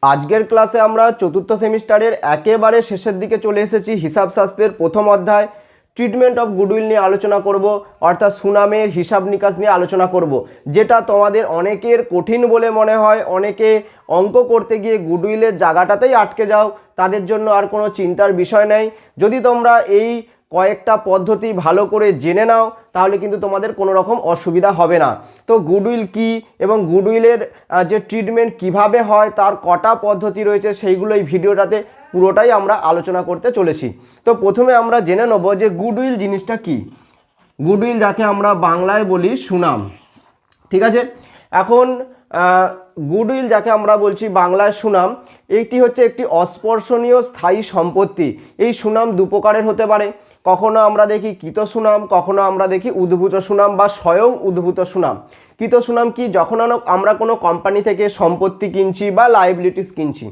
আজকের ক্লাসে আমরা চতুর্থ সেমিস্টারের একেবারে শেষের দিকে চলে এসেছি। হিসাব শাস্ত্রের প্রথম অধ্যায় ট্রিটমেন্ট অফ গুডউইল নিয়ে আলোচনা করব, অর্থাৎ সুনামের হিসাব নিকাশ নিয়ে আলোচনা করব, যেটা তোমাদের অনেকের কঠিন বলে মনে হয়। অনেকে অঙ্ক করতে গিয়ে গুডউইলের জায়গাটাতেই আটকে যাও, তাদের জন্য আর কোনো চিন্তার বিষয় নেই। যদি তোমরা এই কয়েকটা পদ্ধতি ভালো করে জেনে নাও তাহলে কিন্তু তোমাদের কোনো রকম অসুবিধা হবে না। তো গুডউইল কি এবং গুডউইলের যে ট্রিটমেন্ট কিভাবে হয় তার কটা পদ্ধতি রয়েছে সেইগুলো এই ভিডিওটাতে পুরোটাই আমরা আলোচনা করতে চলেছি। তো প্রথমে আমরা জেনে নেব যে গুডউইল জিনিসটা কি। গুডউইল যাকে আমরা বাংলায় বলি সুনাম, ঠিক আছে। এখন গুডউইল যাকে আমরা বলছি বাংলায় সুনাম, এটি হচ্ছে একটি অস্পর্শনীয় স্থায়ী সম্পত্তি। এই সুনাম দু প্রকারের হতে পারে, কখনো আমরা দেখি কৃত সুনাম, কখনো আমরা দেখি উদ্ভূত সুনাম বা স্বয়ং উদ্ভূত সুনাম। কৃত সুনাম কি, যখন আমরা কোনো কোম্পানি থেকে সম্পত্তি কিনছি বা লায়াবিলিটিস কিনছি,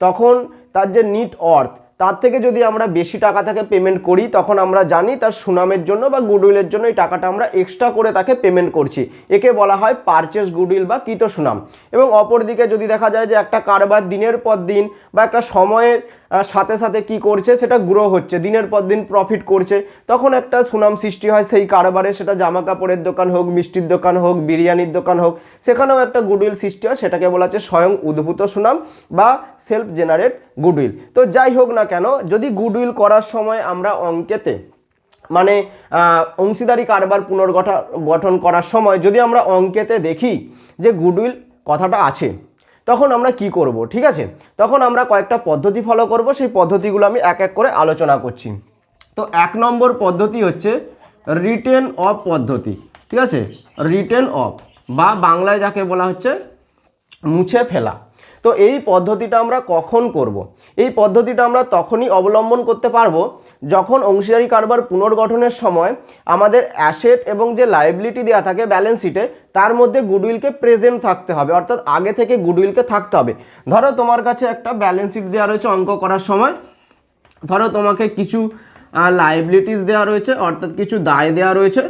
তখন তার যে নিট অর্থ তার থেকে যদি আমরা বেশি টাকা তাকে পেমেন্ট করি, তখন আমরা জানি তার সুনামের জন্য বা গুডউইলের জন্য এই টাকাটা আমরা এক্সট্রা করে তাকে পেমেন্ট করছি। একে বলা হয় পারচেস গুডউইল বা কৃত সুনাম। এবং অপরদিকে যদি দেখা যায় যে একটা কারবার দিনের পর দিন বা একটা সময়ের সাথে সাথে কি করছে, সেটা গ্রো হচ্ছে, দিনের পর দিন প্রফিট করছে, তখন একটা সুনাম সৃষ্টি হয় সেই কারবারে। সেটা জামা কাপড়ের দোকান হোক, মিষ্টির দোকান হোক, বিরিয়ানির দোকান হোক, সেখানেও একটা গুডউইল সৃষ্টি হয়। সেটাকে বলা হচ্ছে স্বয়ং উদ্ভূত সুনাম বা সেলফ জেনারেট গুডউইল। তো যাই হোক না কেন, যদি গুডউইল করার সময় আমরা অঙ্কেতে মানে অংশীদারি কারবার পুনর্গঠন করার সময় যদি আমরা অঙ্কেতে দেখি যে গুডউইল কথাটা আছে, তখন আমরা কি করব, ঠিক আছে। তখন আমরা কয়েকটা পদ্ধতি ফলো করব, সেই পদ্ধতিগুলো আমি এক এক করে আলোচনা করছি। তো 1 নম্বর পদ্ধতি হচ্ছে রিটেন অফ পদ্ধতি, ঠিক আছে। রিটেন অফ বা বাংলায় যাকে বলা হচ্ছে মুছে ফেলা। তো এই পদ্ধতিটা আমরা কখন করব? এই পদ্ধতিটা আমরা তখনই অবলম্বন করতে পারবো যখন অংশীদারি কারবার পুনর্গঠনের সময় আমাদের অ্যাসেট এবং যে লায়াবিলিটি দেওয়া থাকে ব্যালেন্স শিটে, তার মধ্যে গুডউইলকে প্রেজেন্ট থাকতে হবে, অর্থাৎ আগে থেকে গুডউইলকে থাকতে হবে। ধরো তোমার কাছে একটা ব্যালেন্স শিট দেওয়া রয়েছে অঙ্ক করার সময়, ধরো তোমাকে কিছু লায়াবিলিটিস দেওয়া রয়েছে, অর্থাৎ কিছু দায় দেওয়া রয়েছে,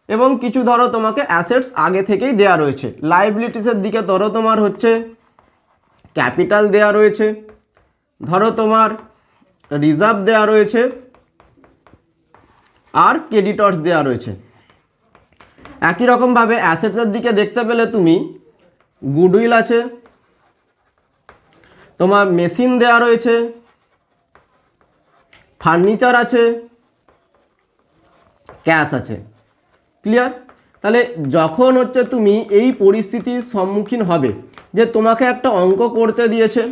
এবং কিছু ধরো তোমাকে অ্যাসেটস আগে থেকেই দেওয়া রয়েছে। লায়াবিলিটিসের দিকে ধরো তোমার হচ্ছে ক্যাপিটাল দেওয়া রয়েছে, ধরো তোমার রিজার্ভ দেওয়া রয়েছে, আর ক্রেডিটর্স দেওয়া রয়েছে। একই রকমভাবে অ্যাসেটসের দিকে দেখতে পেলে তুমি গুডউইল আছে, তোমার মেশিন দেওয়া রয়েছে, ফার্নিচার আছে, ক্যাশ আছে। ক্লিয়ার? তাহলে যখন হচ্ছে তুমি এই পরিস্থিতির সম্মুখীন হবে যে তোমাকে একটা অঙ্ক করতে দিয়েছে,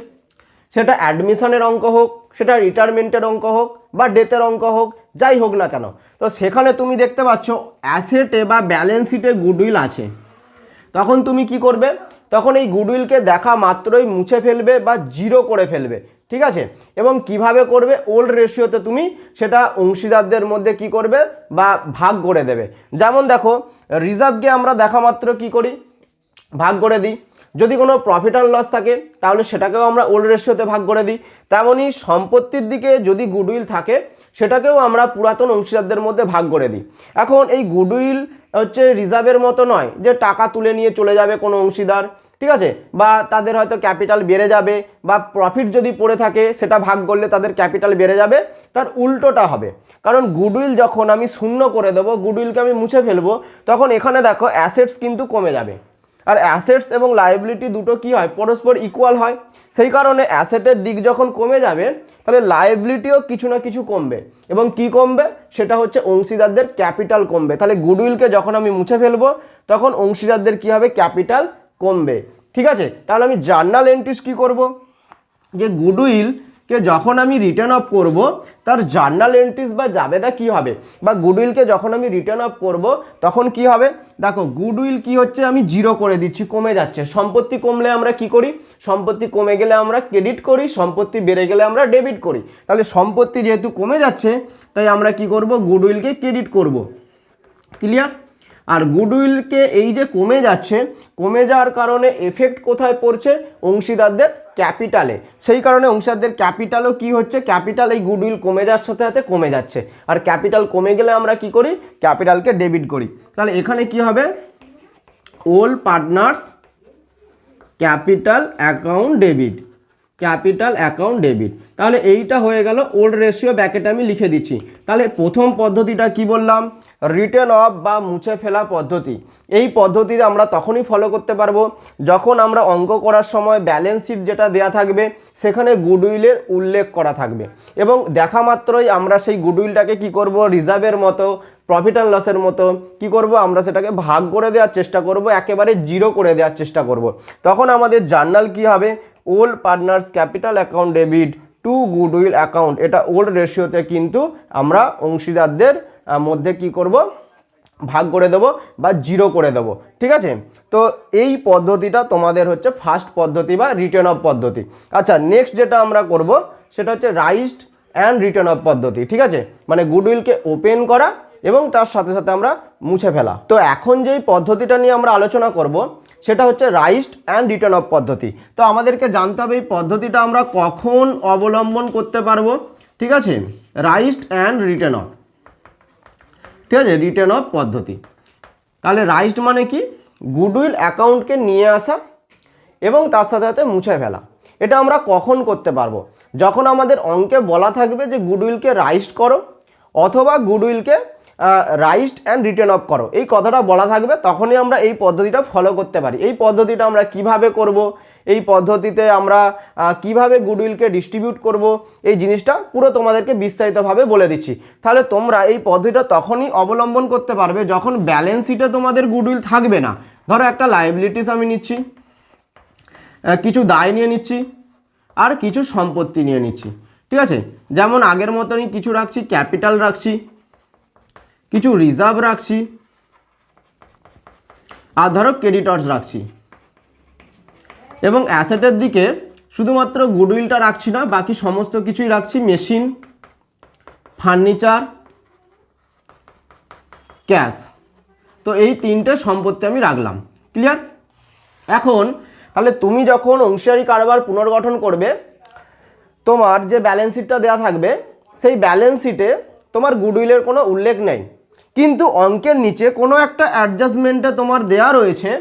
সেটা অ্যাডমিশনের অঙ্ক হোক, সেটা রিটায়ারমেন্টের অঙ্ক হোক বা ডেথের অঙ্ক হোক, যাই হোক না কেন, তো সেখানে তুমি দেখতে পাচ্ছ অ্যাসেটে বা ব্যালেন্স শিটে গুডউইল আছে, তখন তুমি কি করবে? তখন এই গুডউইলকে দেখা মাত্রই মুছে ফেলবে বা জিরো করে ফেলবে, ঠিক আছে। এবং কিভাবে করবে? ওল্ড রেশিওতে তুমি সেটা অংশীদারদের মধ্যে কি করবে বা ভাগ করে দেবে। যেমন দেখো, রিজার্ভকে আমরা দেখা মাত্র কি করি? ভাগ করে দিই। যদি কোনো প্রফিট অ্যান্ড লস থাকে তাহলে সেটাকেও আমরা ওল্ড রেশিওতে ভাগ করে দিই। তেমনই সম্পত্তির দিকে যদি গুডউইল থাকে সেটাকেও আমরা পুরাতন অংশীদারদের মধ্যে ভাগ করে দিই। এখন এই গুডউইল হচ্ছে রিজার্ভের মতো নয় যে টাকা তুলে নিয়ে চলে যাবে কোনো অংশীদার, ঠিক আছে, বা তাদের হয়তো ক্যাপিটাল বেড়ে যাবে, বা প্রফিট যদি পড়ে থাকে সেটা ভাগ করলে তাদের ক্যাপিটাল বেড়ে যাবে। তার উল্টোটা হবে, কারণ গুডউইল যখন আমি শূন্য করে দেবো, গুডউইলকে আমি মুছে ফেলবো, তখন এখানে দেখো অ্যাসেটস কিন্তু কমে যাবে। আর অ্যাসেটস এবং লায়াবিলিটি দুটো কি হয়? পরস্পর ইকুয়াল হয়। সেই কারণে অ্যাসেটের দিক যখন কমে যাবে তাহলে লায়াবিলিটিও কিছু না কিছু কমবে। এবং কি কমবে? সেটা হচ্ছে অংশীদারদের ক্যাপিটাল কমবে। তাহলে গুডউইলকে যখন আমি মুছে ফেলবো তখন অংশীদারদের কি হবে? ক্যাপিটাল কমবে, ঠিক আছে। তাহলে আমি জার্নাল এন্ট্রিজ কি করব? যে গুডউইলকে যখন আমি রিটার্ন অফ করব তার জার্নাল এন্ট্রিজ বা জাবেদা কি হবে, বা গুডউইলকে যখন আমি রিটার্ন অফ করব তখন কি হবে? দেখো, গুডউইল কি হচ্ছে? আমি জিরো করে দিচ্ছি, কমে যাচ্ছে। সম্পত্তি কমলে আমরা কি করি? সম্পত্তি কমে গেলে আমরা ক্রেডিট করি, সম্পত্তি বেড়ে গেলে আমরা ডেবিট করি। তাহলে সম্পত্তি যেহেতু কমে যাচ্ছে তাই আমরা কি করব? গুডউইলকে ক্রেডিট করব। ক্লিয়ার? আর গুডউইলকে এই যে কমে যাচ্ছে, কমে যাওয়ার কারণে এফেক্ট কোথায় পড়ছে? অংশীদারদের ক্যাপিটালে। সেই কারণে অংশীদারদের ক্যাপিটালও কি হচ্ছে? ক্যাপিটাল এই গুডউইল কমে যাওয়ার সাথে সাথে কমে যাচ্ছে। আর ক্যাপিটাল কমে গেলে আমরা কি করি? ক্যাপিটালকে ডেবিট করি। তাহলে এখানে কি হবে? ওল partners capital account debit. Capital account debit. তাহলে এইটা হয়ে গেল ওল্ড রেশিও, ব্যাকেটে আমি লিখে দিচ্ছি। তাহলে প্রথম পদ্ধতিটা কি বললাম, রিটেন অফ বা মুছে ফেলা পদ্ধতি। এই পদ্ধতিতে আমরা তখনই ফলো করতে পারবো যখন আমরা অঙ্ক করার সময় ব্যালেন্স শিট যেটা দেয়া থাকবে সেখানে গুডউইলের উল্লেখ করা থাকবে এবং দেখা মাত্রই আমরা সেই গুডউইলটাকে কি করব, রিজার্ভের মতো, প্রফিট অ্যান্ড লসের মতো কি করব, আমরা সেটাকে ভাগ করে দেওয়ার চেষ্টা করব, একেবারে জিরো করে দেওয়ার চেষ্টা করব। তখন আমাদের জার্নাল কি হবে, old partners capital account debit two goodwill account, এটা ওল্ড রেশিওতে কিন্তু আমরা অংশীদারদের মধ্যে কি করব, ভাগ করে দেবো বা জিরো করে দেবো। ঠিক আছে, তো এই পদ্ধতিটা তোমাদের হচ্ছে ফার্স্ট পদ্ধতি বা রিটার্ন অফ পদ্ধতি। আচ্ছা, নেক্সট যেটা আমরা করব সেটা হচ্ছে রাইজড অ্যান্ড রিটার্ন অফ পদ্ধতি। ঠিক আছে, মানে গুডউইলকে ওপেন করা এবং তার সাথে সাথে আমরা মুছে ফেলা। তো এখন যেই পদ্ধতিটা নিয়ে আমরা আলোচনা করব সেটা হচ্ছে রাইজড অ্যান্ড রিটার্ন অফ পদ্ধতি। তো আমাদেরকে জানতে হবে এই পদ্ধতিটা আমরা কখন অবলম্বন করতে পারবো। ঠিক আছে, রাইজড অ্যান্ড রিটার্ন অফ, ঠিক আছে, রিটার্ন অফ পদ্ধতি। তাহলে রাইজড মানে কি, গুডউইল অ্যাকাউন্টকে নিয়ে আসা এবং তার সাথে সাথে মুছে ফেলা। এটা আমরা কখন করতে পারবো, যখন আমাদের অঙ্কে বলা থাকবে যে গুডউইলকে রাইজড করো অথবা গুডউইলকে রাইজড অ্যান্ড রিটার্ন অফ করো, এই কথাটা বলা থাকবে, তখনই আমরা এই পদ্ধতিটা ফলো করতে পারি। এই পদ্ধতিটা আমরা কিভাবে করব, এই পদ্ধতিতে আমরা কিভাবে গুডউইলকে ডিস্ট্রিবিউট করব, এই জিনিসটা পুরো তোমাদেরকে বিস্তারিতভাবে বলে দিচ্ছি। তাহলে তোমরা এই পদ্ধতিটা তখনই অবলম্বন করতে পারবে যখন ব্যালেন্স শিটে তোমাদের গুডউইল থাকবে না। ধরো একটা লায়াবিলিটিস আমি নিচ্ছি, কিছু দায় নিয়ে নিচ্ছি আর কিছু সম্পত্তি নিয়ে নিচ্ছি। ঠিক আছে, যেমন আগের মতনই কিছু রাখছি, ক্যাপিটাল রাখছি, কিছু রিজার্ভ রাখছি, আর ধরো ক্রেডিটর্স রাখছি। এবং অ্যাসেটের দিকে শুধুমাত্র গুডউইলটা রাখছি না, বাকি সমস্ত কিছুই রাখছি, মেশিন, ফার্নিচার, ক্যাশ। তো এই তিনটে সম্পত্তি আমি রাখলাম। ক্লিয়ার? এখন তাহলে তুমি যখন অংশীদারি কারবার পুনর্গঠন করবে, তোমার যে ব্যালেন্স শিটটা দেওয়া থাকবে সেই ব্যালেন্স শিটে তোমার গুডউইলের কোনো উল্লেখ নেই, কিন্তু অঙ্কের নিচে কোনো একটা অ্যাডজাস্টমেন্টে তোমার দেওয়া রয়েছে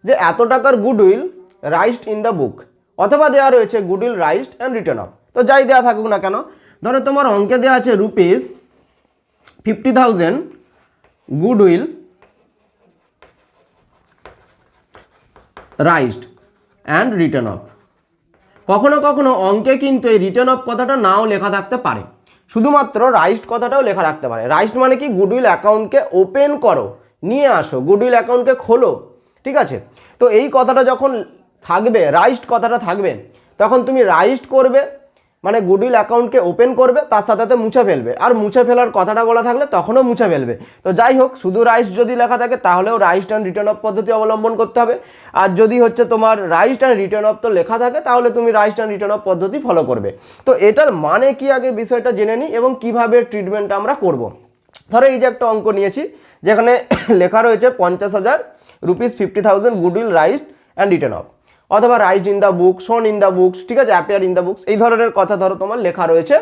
যে এত টাকার গুডউইল রাইজড ইন দ্য বুক, অথবা দেওয়া রয়েছে goodwill raised and written of. তো যাই দেওয়া থাকুক না কেন, ধরো তোমার অঙ্কে দেওয়া আছে ₹50,000 goodwill raised and written of. কখনো কখনো অঙ্কে কিন্তু এই রিটার্ন অফ কথাটা নাও লেখা থাকতে পারে, শুধুমাত্র রাইজড কথাটাও লেখা থাকতে পারে। রাইজড মানে কি, গুডউইল অ্যাকাউন্টকে ওপেন করো, নিয়ে আসো, গুডউইল অ্যাকাউন্টকে খোলো। ঠিক আছে, তো এই কথাটা যখন থাকবে, রাইজড কথাটা থাকবে, তখন তুমি রাইজড করবে মানে গুডউইল অ্যাকাউন্টকে ওপেন করবে, তার সাথে সাথে মুছে ফেলবে, আর মুছে ফেলার কথাটা বলা থাকলে তখনও মুছে ফেলবে। তো যাই হোক, শুধু রাইজড যদি লেখা থাকে তাহলেও রাইজড অ্যান্ড রিটার্ন অফ পদ্ধতি অবলম্বন করতে হবে। আর যদি হচ্ছে তোমার রাইজড অ্যান্ড রিটার্ন অফ তো লেখা থাকে, তাহলে তুমি রাইজড অ্যান্ড রিটার্ন অফ পদ্ধতি ফলো করবে। তো এটার মানে কি আগে বিষয়টা জেনে নিই এবং কিভাবে ট্রিটমেন্টটা আমরা করব। ধরো এই যে একটা অঙ্ক নিয়েছি যেখানে লেখা রয়েছে ₹50,000 50,000 goodwill raised and written off, অথবা raised in the book, shown in the books, ঠিক আছে, অ্যাপিয়ার ইন দ্য বুকস, এই ধরনের কথা ধরো তোমার লেখা রয়েছে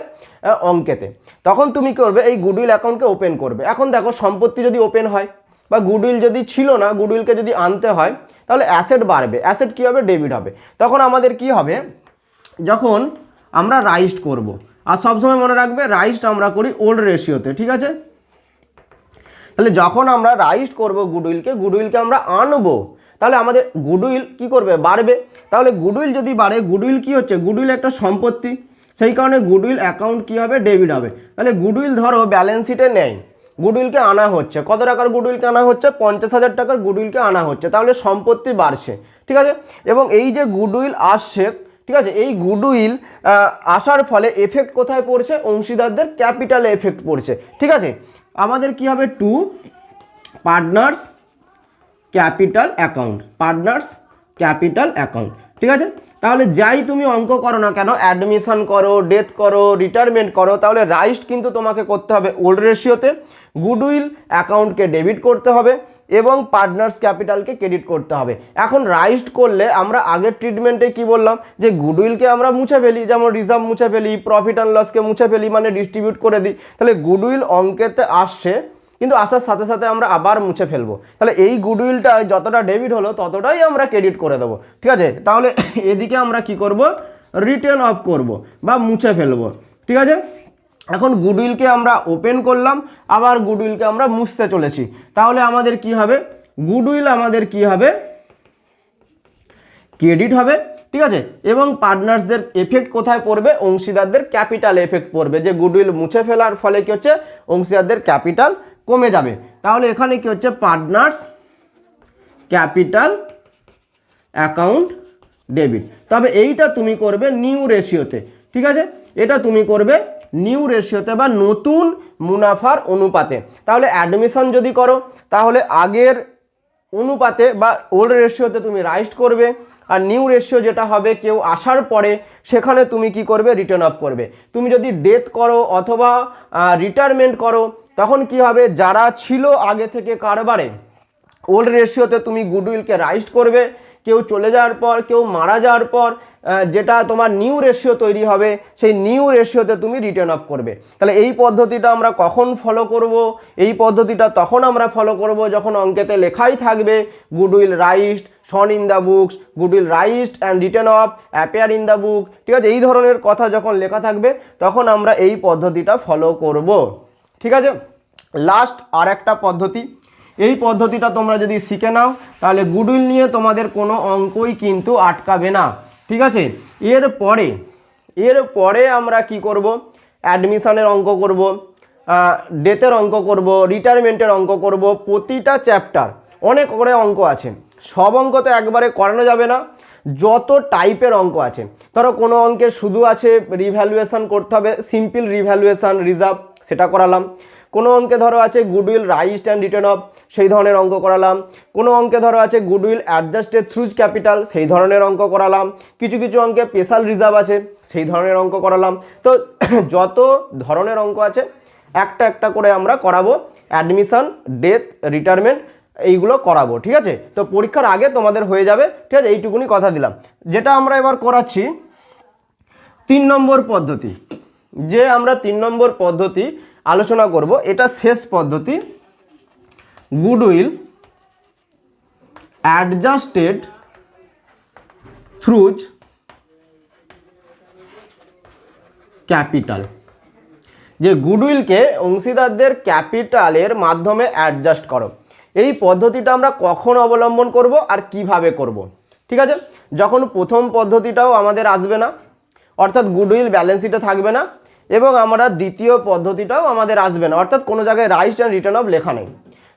অঙ্কেতে। তখন তুমি কি করবে, এই গুডউইল অ্যাকাউন্টকে ওপেন করবে। এখন দেখো, সম্পত্তি যদি ওপেন হয় বা গুডউইল যদি ছিল না, গুডউইলকে যদি আনতে হয়, তাহলে অ্যাসেট বাড়বে, অ্যাসেট কী হবে, ডেবিট হবে। তখন আমাদের কি হবে, যখন আমরা রাইজড করব, আর সবসময় মনে রাখবে রাইজড আমরা করি ওল্ড রেশিওতে। ঠিক আছে, তাহলে যখন আমরা রাইজড করব গুডউইলকে আমরা আনবো, তাহলে আমাদের গুডউইল কি করবে, বাড়বে। তাহলে গুডউইল যদি বাড়ে, গুডউইল কি হচ্ছে, গুডউইল একটা সম্পত্তি, সেই কারণে গুডউইল অ্যাকাউন্ট কি হবে, ডেবিট হবে। তাহলে গুডউইল ধরো ব্যালেন্স শিটে নেই, গুডউইলকে আনা হচ্ছে, কত টাকার গুডউইলকে আনা হচ্ছে, 50,000 টাকার গুডউইলকে আনা হচ্ছে, তাহলে সম্পত্তি বাড়ছে। ঠিক আছে, এবং এই যে গুডউইল আসছে, ঠিক আছে, এই গুডউইল আসার ফলে এফেক্ট কোথায় পড়ছে, অংশীদারদের ক্যাপিটালে এফেক্ট পড়ছে। ঠিক আছে, আমাদের কি হবে, two partners capital account, partners capital account. ঠিক আছে, তাহলে যাই তুমি অঙ্ক করো না কেন, অ্যাডমিশন করো, ডেথ করো, রিটায়ারমেন্ট করো, তাহলে রাইজড কিন্তু তোমাকে করতে হবে ওল্ড রেশিওতে, গুডউইল অ্যাকাউন্টকে ডেবিট করতে হবে এবং পার্টনার্স ক্যাপিটালকে ক্রেডিট করতে হবে। এখন রাইজড করলে আমরা আগের ট্রিটমেন্টে কি বললাম, যে গুডউইলকে আমরা মুছে ফেলি, যেমন রিজার্ভ মুছে ফেলি, প্রফিট অ্যান্ড লসকে মুছে ফেলি, মানে ডিস্ট্রিবিউট করে দিই। তাহলে গুডউইল অঙ্কেতে আসছে, কিন্তু আসার সাথে সাথে আমরা আবার মুছে ফেলবো। তাহলে এই গুডউইলটা যতটা ডেবিট হলো ততটাই আমরা ক্রেডিট করে দেবো। ঠিক আছে, তাহলে এদিকে আমরা কি করব, রিটার্ন অফ করব বা মুছে ফেলবো। ঠিক আছে, এখন গুডউইলকে আমরা ওপেন করলাম, আবার গুডউইলকে আমরা মুছতে চলেছি। তাহলে আমাদের কি হবে, গুডউইল আমাদের কি হবে, ক্রেডিট হবে। ঠিক আছে, এবং পার্টনার্সদের এফেক্ট কোথায় পড়বে, অংশীদারদের ক্যাপিটাল এফেক্ট পড়বে, যে গুডউইল মুছে ফেলার ফলে কি হচ্ছে, অংশীদারদের ক্যাপিটাল কমে যাবে। তাহলে এখানে কি হচ্ছে, পার্টনার্স ক্যাপিটাল অ্যাকাউন্ট ডেবিট। তবে এইটা তুমি করবে নিউ রেশিওতে। ঠিক আছে, এটা তুমি করবে নিউ রেশিওতে বা নতুন মুনাফার অনুপাতে। তাহলে অ্যাডমিশন যদি করো তাহলে আগের অনুপাতে বা ওল্ড রেশিওতে তুমি রাইস্ট করবে, আর নিউ রেশিও যেটা হবে কেউ আসার পরে সেখানে তুমি কি করবে, রিটার্ন অফ করবে। তুমি যদি ডেথ করো অথবা রিটায়ারমেন্ট করো তখন কি হবে, যারা ছিল আগে থেকে কারবারে ওল্ড রেশিওতে তুমি গুডউইলকে রাইস্ট করবে, কেউ চলে যাওয়ার পর, কেউ মারা যাওয়ার পর যেটা তোমার নিউ রেশিও তৈরি হবে সেই নিউ রেশিওতে তুমি রিটার্ন অফ করবে। তাহলে এই পদ্ধতিটা আমরা কখন ফলো করব, এই পদ্ধতিটা তখন আমরা ফলো করব যখন অঙ্কেতে লেখাই থাকবে goodwill raised, shown in the books, goodwill raised and written off, appear in the book. ঠিক আছে, এই ধরনের কথা যখন লেখা থাকবে তখন আমরা এই পদ্ধতিটা ফলো করব। ঠিক আছে, লাস্ট আর একটা পদ্ধতি, এই পদ্ধতিটা তোমরা যদি শিখে নাও তাহলে গুডউইল নিয়ে তোমাদের কোনো অঙ্কই কিন্তু আটকাবে না। ঠিক আছে, এরপরে আমরা কি করব, অ্যাডমিশনের অঙ্ক করব, ডেথের অঙ্ক করব, রিটায়ারমেন্টের অঙ্ক করব। প্রতিটা চ্যাপ্টার অনেক করে অঙ্ক আছে, সব অঙ্ক তো একবারে করানো যাবে না, যত টাইপের অঙ্ক আছে। ধরো কোনো অঙ্কে শুধু আছে রিভ্যালুয়েশন করতে হবে, সিম্পল রিভ্যালুয়েশন রিজার্ভ, সেটা করালাম। কোনো অঙ্কে ধরো আছে goodwill raised and written of, সেই ধরনের অঙ্ক করালাম। কোনো অঙ্কে ধরো আছে গুডউইল অ্যাডজাস্টেড থ্রুজ ক্যাপিটাল, সেই ধরনের অঙ্ক করালাম। কিছু কিছু অঙ্কে স্পেশাল রিজার্ভ আছে, সেই ধরনের অঙ্ক করালাম। তো যত ধরনের অঙ্ক আছে একটা একটা করে আমরা করাবো, অ্যাডমিশন, ডেথ, রিটায়ারমেন্ট এইগুলো করাবো। ঠিক আছে, তো পরীক্ষার আগে তোমাদের হয়ে যাবে। ঠিক আছে, এইটুকুনি কথা দিলাম। যেটা আমরা এবার করাচ্ছি 3 নম্বর পদ্ধতি, যে আমরা 3 নম্বর পদ্ধতি আলোচনা করব, এটা শেষ পদ্ধতি, গুডউইল অ্যাডজাস্টেড থ্রুজ ক্যাপিটাল, যে গুডউইলকে অংশীদারদের ক্যাপিটালের মাধ্যমে অ্যাডজাস্ট করো। এই পদ্ধতিটা আমরা কখন অবলম্বন করব আর কিভাবে করব। ঠিক আছে, যখন প্রথম পদ্ধতিটাও আমাদের আসবে না, অর্থাৎ গুডউইল ব্যালেন্স শিটে থাকবে না, এবং আমরা দ্বিতীয় পদ্ধতিটাও আমাদের আসবে না, অর্থাৎ কোনো জায়গায় রাইস্ট অ্যান্ড রিটার্ন অফ লেখা নেই,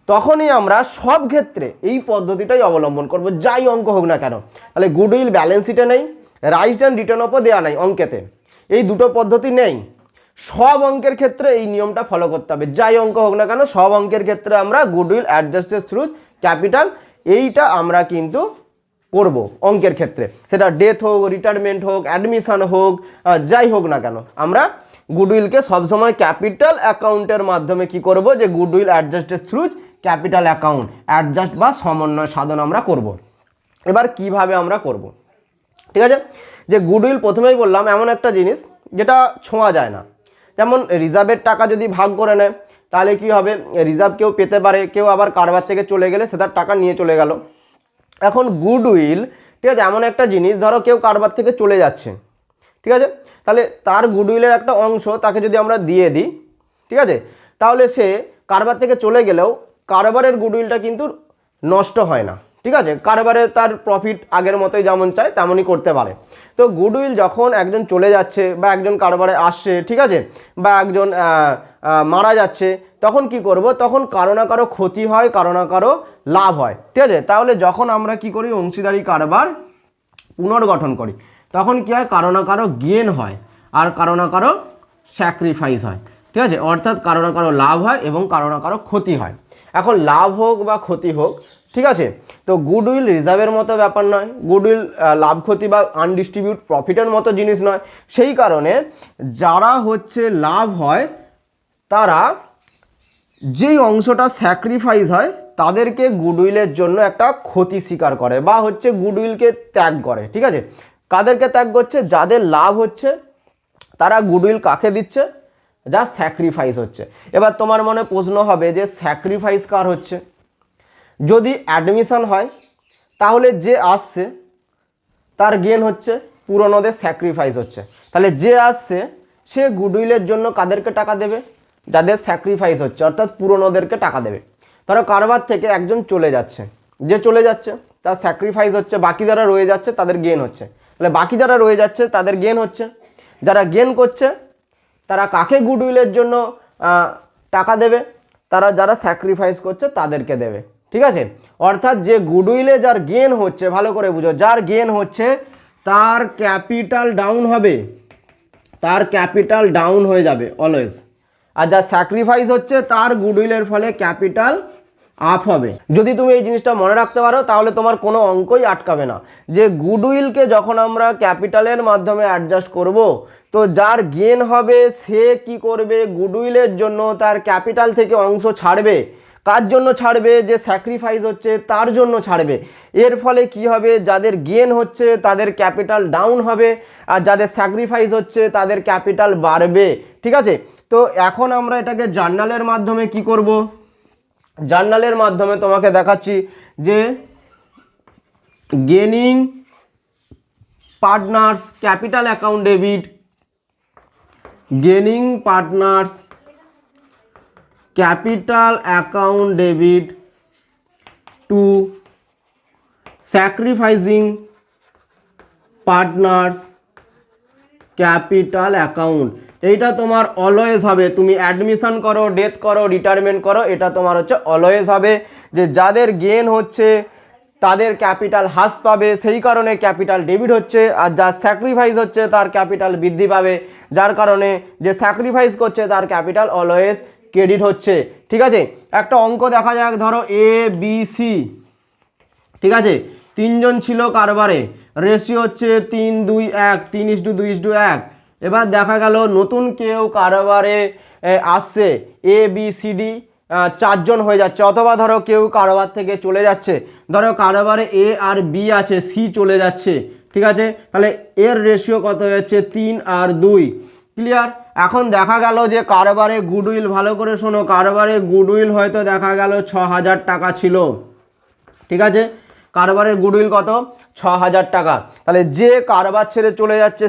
তখনই আমরা সব ক্ষেত্রে এই পদ্ধতিটাই অবলম্বন করব, যাই অঙ্ক হোক না কেন। তাহলে গুডউইল ব্যালেন্স শিটে নেই, রাইস্ট অ্যান্ড রিটার্ন অফও দেওয়া নাই অঙ্কেতে, এই দুটো পদ্ধতি নেই। সব অঙ্কের ক্ষেত্রে এই নিয়মটা ফলো করতে হবে, যাই অঙ্ক হোক না কেন সব অঙ্কের ক্ষেত্রে আমরা গুডউইল অ্যাডজাস্টেড থ্রু ক্যাপিটাল এইটা আমরা কিন্তু করব অঙ্কের ক্ষেত্রে, সেটা ডেথ হোক, রিটায়ারমেন্ট হোক, অ্যাডমিশন হোক, যাই হোক না কেন আমরা গুডউইলকে সবসময় ক্যাপিটাল অ্যাকাউন্টের মাধ্যমে কি করব, যে goodwill adjusted through capital account adjust বা সমন্বয় সাধন আমরা করব। এবার কিভাবে আমরা করব, ঠিক আছে, যে গুডউইল প্রথমেই বললাম এমন একটা জিনিস যেটা ছোঁয়া যায় না। যেমন রিজার্ভের টাকা যদি ভাগ করে নেয় তাহলে কি হবে, রিজার্ভ কেউ পেতে পারে, কেউ আবার কারবার থেকে চলে গেলে সে তার টাকা নিয়ে চলে গেল। এখন গুডউইল, ঠিক আছে, এমন একটা জিনিস, ধরো কেউ কারবার থেকে চলে যাচ্ছে, ঠিক আছে, তাহলে তার গুডউইলের একটা অংশ তাকে যদি আমরা দিয়ে দিই, ঠিক আছে, তাহলে সে কারবার থেকে চলে গেলেও কারবারের গুডউইলটা কিন্তু নষ্ট হয় না। ঠিক আছে, কারবারে তার প্রফিট আগের মতোই যেমন চায় তেমনই করতে পারে। তো গুডউইল যখন একজন চলে যাচ্ছে বা একজন কারবারে আসছে, ঠিক আছে, বা একজন মারা যাচ্ছে, তখন কি করব, তখন কারো না কারো ক্ষতি হয়, কারো না কারো লাভ হয়। ঠিক আছে, তাহলে যখন আমরা কি করি, অংশীদারি কারবার পুনর্গঠন করি, তখন কি হয়, কারো না কারো গেন হয় আর কারো না কারো স্যাক্রিফাইস হয়। ঠিক আছে, অর্থাৎ কারো না কারো লাভ হয় এবং কারো না কারো ক্ষতি হয়। এখন লাভ হোক বা ক্ষতি হোক, ঠিক আছে, তো গুডউইল রিজার্ভের মতো ব্যাপার নয়, গুডউইল লাভ ক্ষতি বা আনডিস্ট্রিবিউট প্রফিটের মতো জিনিস নয়। সেই কারণে যারা হচ্ছে লাভ হয় তারা যেই অংশটা স্যাক্রিফাইস হয় তাদেরকে গুডউইলের জন্য একটা ক্ষতি স্বীকার করে বা হচ্ছে গুডউইলকে ত্যাগ করে। ঠিক আছে, কাদেরকে ত্যাগ করছে, যাদের লাভ হচ্ছে তারা গুডউইল কাকে দিচ্ছে, যা স্যাক্রিফাইস হচ্ছে। এবার তোমার মনে প্রশ্ন হবে যে স্যাক্রিফাইস কার হচ্ছে, যদি অ্যাডমিশন হয় তাহলে যে আসছে তার গেন হচ্ছে, পুরনোদের স্যাক্রিফাইস হচ্ছে। তাহলে যে আসছে সে গুডউইলের জন্য কাদেরকে টাকা দেবে? যাদের স্যাক্রিফাইস হচ্ছে, অর্থাৎ পুরনোদেরকে টাকা দেবে। ধরো কারবার থেকে একজন চলে যাচ্ছে, যে চলে যাচ্ছে তার স্যাক্রিফাইস হচ্ছে, বাকি যারা রয়ে যাচ্ছে তাদের গেন হচ্ছে। তাহলে বাকি যারা রয়ে যাচ্ছে তাদের গেন হচ্ছে। যারা গেন করছে তারা কাকে গুডউইলের জন্য টাকা দেবে? তারা যারা স্যাক্রিফাইস করছে তাদেরকে দেবে। ঠিক আছে, অর্থাৎ যে গুডউইলে যার গেন হচ্ছে, ভালো করে বুঝো, যার গেন হচ্ছে তার ক্যাপিটাল ডাউন হবে, তার ক্যাপিটাল ডাউন হয়ে যাবে অলওয়েজ। আর যার স্যাক্রিফাইস হচ্ছে তার গুডউইলের ফলে ক্যাপিটাল আপ হবে। যদি তুমি এই জিনিসটা মনে রাখতে পারো তাহলে তোমার কোনো অঙ্কই আটকাবে না। যে গুডউইলকে যখন আমরা ক্যাপিটালের মাধ্যমে অ্যাডজাস্ট করব, তো যার গেন হবে সে কি করবে? গুডউইলের জন্য তার ক্যাপিটাল থেকে অংশ ছাড়বে। কার জন্য ছাড়বে? যে স্যাক্রিফাইস হচ্ছে তার জন্য ছাড়বে। এর ফলে কি হবে? যাদের গেন হচ্ছে তাদের ক্যাপিটাল ডাউন হবে, আর যাদের স্যাক্রিফাইস হচ্ছে তাদের ক্যাপিটাল বাড়বে। ঠিক আছে, তো এখন আমরা এটাকে জার্নালের মাধ্যমে কি করব? জার্নালের মাধ্যমে তোমাকে দেখাচ্ছি যে gaining partners capital account debit, gaining partners capital account debit two sacrificing partners capital account. এইটা তোমার অলওয়েজ হবে, তুমি অ্যাডমিশন করো, ডেথ করো, রিটায়ারমেন্ট করো, এটা তোমার হচ্ছে অলওয়েজ হবে যে যাদের গেন হচ্ছে তাদের ক্যাপিটাল হ্রাস পাবে, সেই কারণে ক্যাপিটাল ডেবিট হচ্ছে, আর যার স্যাক্রিফাইস হচ্ছে তার ক্যাপিটাল বৃদ্ধি পাবে, যার কারণে যে স্যাক্রিফাইস করছে তার ক্যাপিটাল অলওয়েজ ক্রেডিট হচ্ছে। ঠিক আছে, একটা অঙ্ক দেখা যাক, ধরো এ বি সি, ঠিক আছে, তিনজন ছিল কারবারে, রেশিও হচ্ছে 3-2-1, 3:2:1। এবার দেখা গেল নতুন কেউ কারবারে আসছে, এ বি সি ডি চারজন হয়ে যাচ্ছে, অথবা ধরো কেউ কারবার থেকে চলে যাচ্ছে, ধরো কারবারে এ আর বি আছে, সি চলে যাচ্ছে। ঠিক আছে, তাহলে এর রেশিও কত হয়ে যাচ্ছে? 3:2। ক্লিয়ার? এখন দেখা গেল যে কারবারে গুডউইল, ভালো করে শোনো, কারবারে গুডউইল হয়তো দেখা গেল 6,000 টাকা ছিল। ঠিক আছে, কারবারের গুডউইল কত? 6,000 টাকা। তাহলে যে কারবার ছেড়ে চলে যাচ্ছে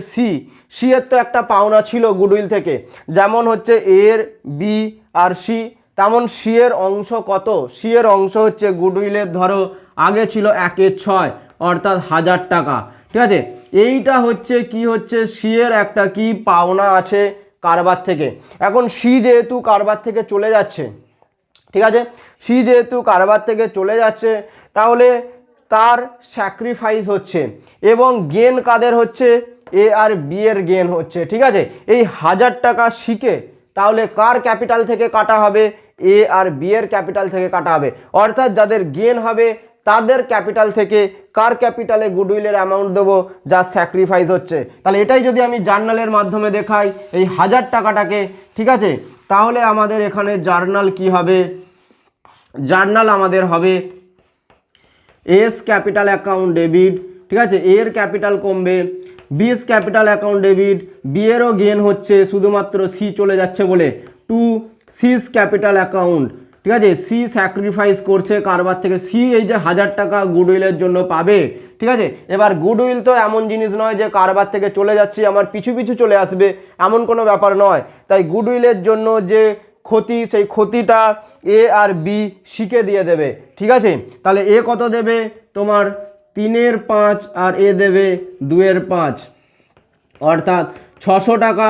সি এর তো একটা পাওনা ছিল গুডউইল থেকে, যেমন হচ্ছে এর বি আর সি, তেমন সি এর অংশ কত? সি এর অংশ হচ্ছে গুডউইলের, ধরো আগে ছিল 1/6 অর্থাৎ 1,000 টাকা। ঠিক আছে, এইটা হচ্ছে কি হচ্ছে? সি এর একটা কি পাওনা আছে কারবার থেকে। এখন সি যেহেতু কারবার থেকে চলে যাচ্ছে, ঠিক আছে, সি যেহেতু কারবার থেকে চলে যাচ্ছে, তাহলে তার স্যাক্রিফাইস হচ্ছে এবং গেন কাদের হচ্ছে? এ আর বি এর গেন হচ্ছে। ঠিক আছে, এই 1,000 টাকা সিকে তাহলে কার ক্যাপিটাল থেকে কাটা হবে? এ আর বি এর ক্যাপিটাল থেকে কাটা হবে, অর্থাৎ যাদের গেন হবে তাদের ক্যাপিটাল থেকে কার ক্যাপিটালে গুডউইলের অ্যামাউন্ট দেবো? যা স্যাক্রিফাইস হচ্ছে। তাহলে এটাই যদি আমি জার্নালের মাধ্যমে দেখাই এই 1,000 টাকাটাকে, ঠিক আছে, তাহলে আমাদের এখানে জার্নাল কি হবে? জার্নাল আমাদের হবে এস ক্যাপিটাল অ্যাকাউন্ট ডেবিট। ঠিক আছে, এর ক্যাপিটাল কমবে, বিস ক্যাপিটাল অ্যাকাউন্ট ডেবিট, বি এরও গেন হচ্ছে শুধুমাত্র সি চলে যাচ্ছে বলে, টু সিস ক্যাপিটাল অ্যাকাউন্ট। ঠিক আছে, সি স্যাক্রিফাইস করছে কারবার থেকে, সি এই যে 1,000 টাকা গুডউইলের জন্য পাবে। ঠিক আছে, এবার গুডউইল তো এমন জিনিস নয় যে কারবার থেকে চলে যাচ্ছি আমার পিছু পিছু চলে আসবে, এমন কোনো ব্যাপার নয়। তাই গুডউইলের জন্য যে ক্ষতি, সেই ক্ষতিটা এ আর বি সিকে দিয়ে দেবে। ঠিক আছে, তাহলে এ কত দেবে? তোমার 3/5 আর এ দেবে 2/5, অর্থাৎ 600 টাকা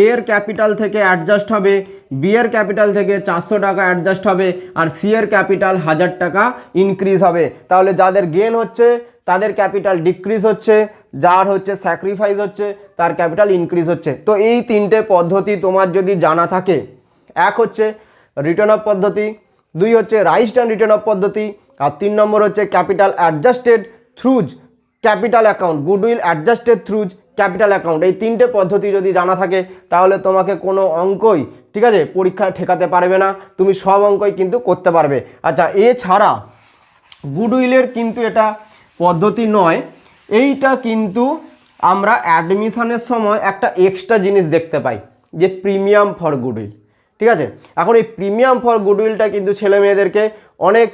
এর ক্যাপিটাল থেকে অ্যাডজাস্ট হবে, বি এর ক্যাপিটাল থেকে 400 টাকা অ্যাডজাস্ট হবে, আর সি এর ক্যাপিটাল 1,000 টাকা ইনক্রিজ হবে। তাহলে যাদের গেন হচ্ছে তাদের ক্যাপিটাল ডিক্রিজ হচ্ছে, যার হচ্ছে স্যাক্রিফাইস হচ্ছে তার ক্যাপিটাল ইনক্রিজ হচ্ছে। তো এই তিনটে পদ্ধতি তোমার যদি জানা থাকে, এক হচ্ছে রিটার্ন অফ পদ্ধতি, দুই হচ্ছে রাইজড অ্যান্ড রিটার্ন অফ পদ্ধতি, আর 3 নম্বর হচ্ছে capital adjusted থ্রুজ capital account, goodwill adjusted থ্রুজ capital account. এই তিনটে পদ্ধতি যদি জানা থাকে তাহলে তোমাকে কোনো অঙ্কই, ঠিক আছে, পরীক্ষায় ঠেকাতে পারবে না, তুমি সব অঙ্কই কিন্তু করতে পারবে। আচ্ছা, এছাড়া গুডউইলের কিন্তু এটা পদ্ধতি নয়, এইটা কিন্তু আমরা অ্যাডমিশনের সময় একটা এক্সট্রা জিনিস দেখতে পাই, যে প্রিমিয়াম ফর গুডউইল। ঠিক আছে, এখন এই প্রিমিয়াম ফর গুডউইলটা কিন্তু ছেলে মেয়েদেরকে অনেক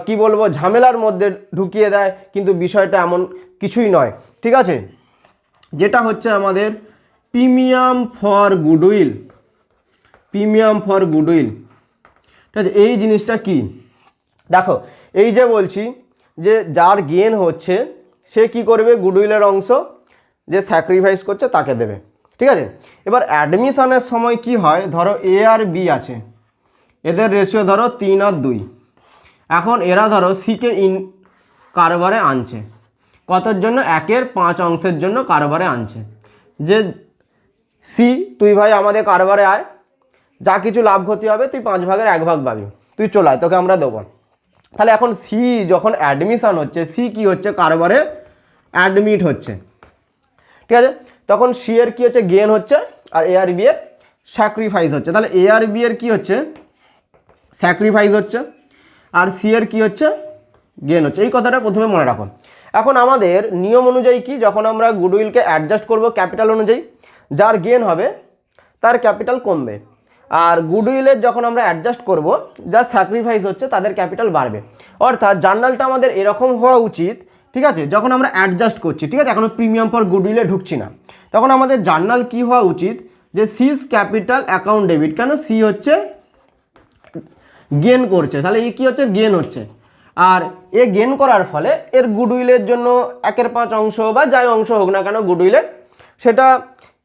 কি বলবো ঝামেলার মধ্যে ঢুকিয়ে দেয়, কিন্তু বিষয়টা এমন কিছুই নয়। ঠিক আছে, যেটা হচ্ছে আমাদের premium for goodwill. Premium for goodwill, ঠিক আছে। এই জিনিসটা কি দেখো, এই যে বলছি যে যার গেন হচ্ছে সে কি করবে, গুডউইলের অংশ যে স্যাক্রিফাইস করছে তাকে দেবে, ঠিক আছে। এবার অ্যাডমিশনের সময় কি হয়, ধরো এ আর বি আছে, এদের রেশিও ধরো 3 আর 2। এখন এরা ধরো সিকে কারবারে আনছে, কতর জন্য, 1/5 অংশের জন্য কারবারে আনছে। যে সি, তুই ভাই আমাদের কারবারে আয়, যা কিছু লাভ ক্ষতি হবে তুই 5/1 পাবি, তুই চলে আয়, তোকে আমরা দেবো। তাহলে এখন সি যখন অ্যাডমিশন হচ্ছে, সি কি হচ্ছে, কারবারে অ্যাডমিট হচ্ছে, ঠিক আছে। তখন সি এর কি হচ্ছে, গেন হচ্ছে, আর এ আর বি এর স্যাক্রিফাইস হচ্ছে। তাহলে এ আর বি এর কি হচ্ছে, স্যাক্রিফাইস হচ্ছে, আর সি এর কি হচ্ছে, গেন হচ্ছে। এই কথাটা প্রথমে মনে রাখো। এখন আমাদের নিয়ম অনুযায়ী কি, যখন আমরা গুডউইলকে অ্যাডজাস্ট করব ক্যাপিটাল অনুযায়ী, যার গেন হবে তার ক্যাপিটাল কমবে, আর গুডউইলের যখন আমরা অ্যাডজাস্ট করব যার স্যাক্রিফাইস হচ্ছে তাদের ক্যাপিটাল বাড়বে। অর্থাৎ জার্নালটা আমাদের এরকম হওয়া উচিত, ঠিক আছে। যখন আমরা অ্যাডজাস্ট করছি, ঠিক আছে, এখনো প্রিমিয়াম ফর গুডউইলে ঢুকছি না, তখন আমাদের জার্নাল কি হওয়া উচিত, যে সিজ ক্যাপিটাল অ্যাকাউন্ট ডেবিট। কেন, সি হচ্ছে গেন করছে, তাহলে এ কি হচ্ছে, গেন হচ্ছে, আর এ গেন করার ফলে এর গুডউইলের জন্য 1/5 অংশ বা যাই অংশ হোক না কেন গুডউইলের, সেটা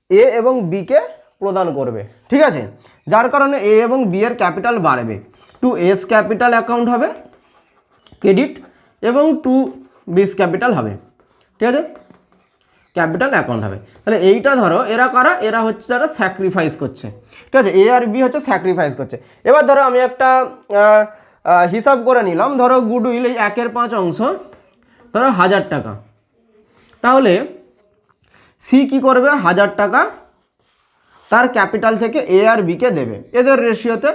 এ এবং বিকে প্রদান করবে, ঠিক আছে। যার কারণে এ এবং বি এর ক্যাপিটাল বাড়বে, টু এস ক্যাপিটাল অ্যাকাউন্ট হবে ক্রেডিট, এবং টু বিস ক্যাপিটাল হবে, ঠিক আছে, ক্যাপিটাল অ্যাকাউন্ট হবে। তাহলে এইটা ধরো এরা কারা, এরা হচ্ছে যারা স্যাক্রিফাইস করছে, ঠিক আছে। এ আর বি হচ্ছে স্যাক্রিফাইস করছে। এবার ধরো আমি একটা হিসাব করে নিলাম, ধরো গুডউইল এই 1/5 অংশ ধরো 1000 টাকা, তাহলে সি কি করবে, 1000 টাকা তার ক্যাপিটাল থেকে এ আর বিকে দেবে। এদের রেশিওতে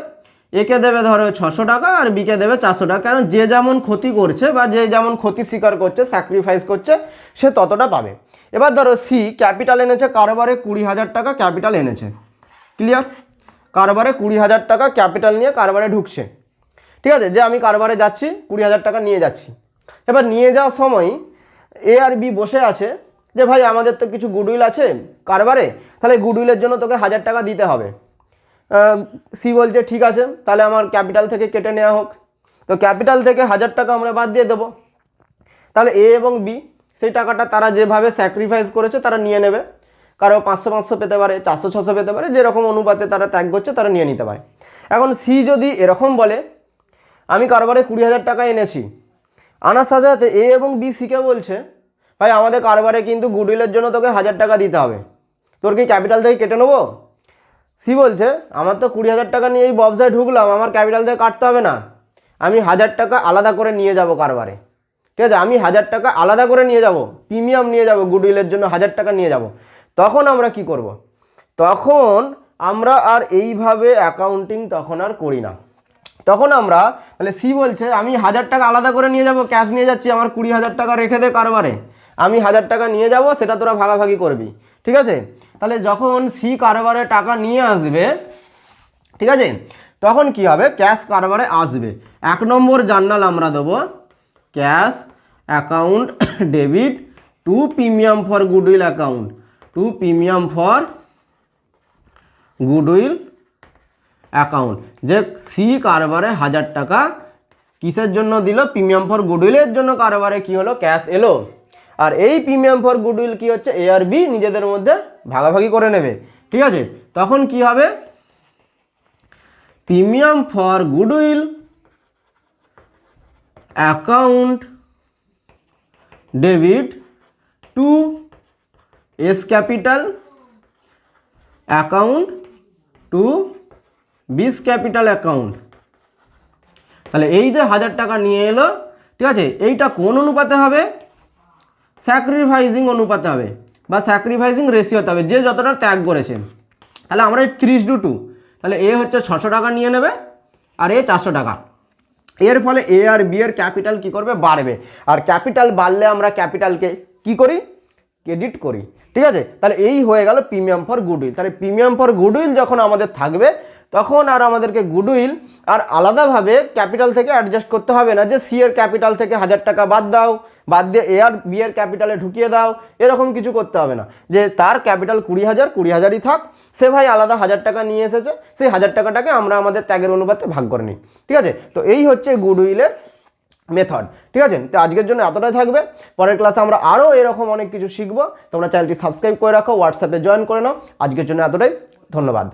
একে দেবে ধরো 600 টাকা আর বিকে দেবে 400 টাকা, কারণ যে যেমন ক্ষতি করছে বা যে যেমন ক্ষতি স্বীকার করছে, স্যাক্রিফাইস করছে, সে ততটা পাবে। এবার ধরো সি ক্যাপিটাল এনেছে কারবারে 20,000 টাকা ক্যাপিটাল এনেছে, ক্লিয়ার, কারবারে 20,000 টাকা ক্যাপিটাল নিয়ে কারবারে ঢুকছে, ঠিক আছে। যে আমি কারবারে যাচ্ছি 20,000 টাকা নিয়ে যাচ্ছি, এবার নিয়ে যাওয়ার সময় এ আর বি বসে আছে যে ভাই আমাদের তো কিছু গুডউইল আছে কারবারে, তাহলে গুডউইলের জন্য তোকে 1000 টাকা দিতে হবে। সি বলছে ঠিক আছে, তাহলে আমার ক্যাপিটাল থেকে কেটে নেওয়া হোক। তো ক্যাপিটাল থেকে 1000 টাকা আমরা বাদ দিয়ে দেবো, তাহলে এ এবং বি সেই টাকাটা তারা যেভাবে স্যাক্রিফাইস করেছে তারা নিয়ে নেবে, কারো 500-500 পেতে পারে, 400-600 পেতে পারে, যেরকম অনুপাতে তারা ত্যাগ করছে তারা নিয়ে নিতে পারে। এখন সি যদি এরকম বলে আমি কারবারে 20,000 টাকা এনেছি, আনার সাথে সাথে এ এবং বি সিকে বলছে ভাই আমাদের কারবারে কিন্তু গুডউইলের জন্য তোকে 1000 টাকা দিতে হবে, তোর কি ক্যাপিটাল থেকে কেটে নেবো? সি বলছে আমার তো 20,000 টাকা নিয়ে এই ব্যবসায় ঢুকলাম, আমার ক্যাপিটাল থেকে কাটতে হবে না, আমি 1000 টাকা আলাদা করে নিয়ে যাব কারবারে, ঠিক আছে, আমি 1000 টাকা আলাদা করে নিয়ে যাব, প্রিমিয়াম নিয়ে যাব, গুডউইলের জন্য 1000 টাকা নিয়ে যাব। তখন আমরা কি করব, তখন আমরা আর এইভাবে অ্যাকাউন্টিং তখন আর করি না। তখন আমরা, তাহলে সি বলছে আমি 1000 টাকা আলাদা করে নিয়ে যাব, ক্যাশ নিয়ে যাচ্ছি, আমার 20,000 টাকা রেখে দে কারবারে, আমি 1000 টাকা নিয়ে যাব, সেটা তোরা ভাগাভাগি করবি, ঠিক আছে। তাহলে যখন সি কারবারে টাকা নিয়ে আসবে, ঠিক আছে, তখন কি হবে, ক্যাশ কারবারে আসবে। 1 নম্বর জার্নাল আমরা দেবো cash account debit to premium for goodwill account, to premium for goodwill account. যে সি কারবারে 1000 টাকা কিসের জন্য দিল, প্রিমিয়াম ফর গুডউইলের জন্য কারবারে কি হলো, ক্যাশ এলো, আর এই প্রিমিয়াম ফর গুডউইল কি হচ্ছে, এ আর বি নিজেদের মধ্যে ভাগাভাগি করে নেবে, ঠিক আছে। তখন কি হবে, premium for goodwill account debit two S capital account two বিস ক্যাপিটাল অ্যাকাউন্ট। তাহলে এই যে 1000 টাকা নিয়ে এলো, ঠিক আছে, এইটা কোন অনুপাতে হবে, স্যাক্রিফাইসিং অনুপাতে হবে বা স্যাক্রিফাইসিং রেশিওতে হবে, যে যতটা ত্যাগ করেছে। তাহলে আমরা 30:2, তাহলে এ হচ্ছে 600 টাকা নিয়ে নেবে আর এ 400 টাকা। এর ফলে এ আর বি এর ক্যাপিটাল কি করবে, বাড়বে, আর ক্যাপিটাল বাড়লে আমরা ক্যাপিটালকে কি করি, ক্রেডিট করি, ঠিক আছে। তাহলে এই হয়ে গেল প্রিমিয়াম ফর গুডউইল। তাহলে প্রিমিয়াম ফর গুডউইল যখন আমাদের থাকবে তখন আর আমাদেরকে গুডউইল আর আলাদাভাবে ক্যাপিটাল থেকে অ্যাডজাস্ট করতে হবে না যে সি এর ক্যাপিটাল থেকে 1000 টাকা বাদ দাও, বাদ দিয়ে এ আর বি এর ক্যাপিটালে ঢুকিয়ে দাও, এরকম কিছু করতে হবে না। যে তার ক্যাপিটাল 20,000ই থাক, সে ভাই আলাদা 1000 টাকা নিয়ে এসেছে, সেই 1000 টাকাটাকে আমরা আমাদের ত্যাগের অনুপাতে ভাগ করে নিই। ঠিক আছে, তো এই হচ্ছে গুডউইলের মেথড। ঠিক আছে, তো আজকের জন্য এতটাই থাকবে। পরের ক্লাসে আমরা আরও এরকম অনেক কিছু শিখবো। তোমরা চ্যানেলটি সাবস্ক্রাইব করে রাখো, হোয়াটসঅ্যাপে জয়েন করে নাও। আজকের জন্য এতটাই, ধন্যবাদ।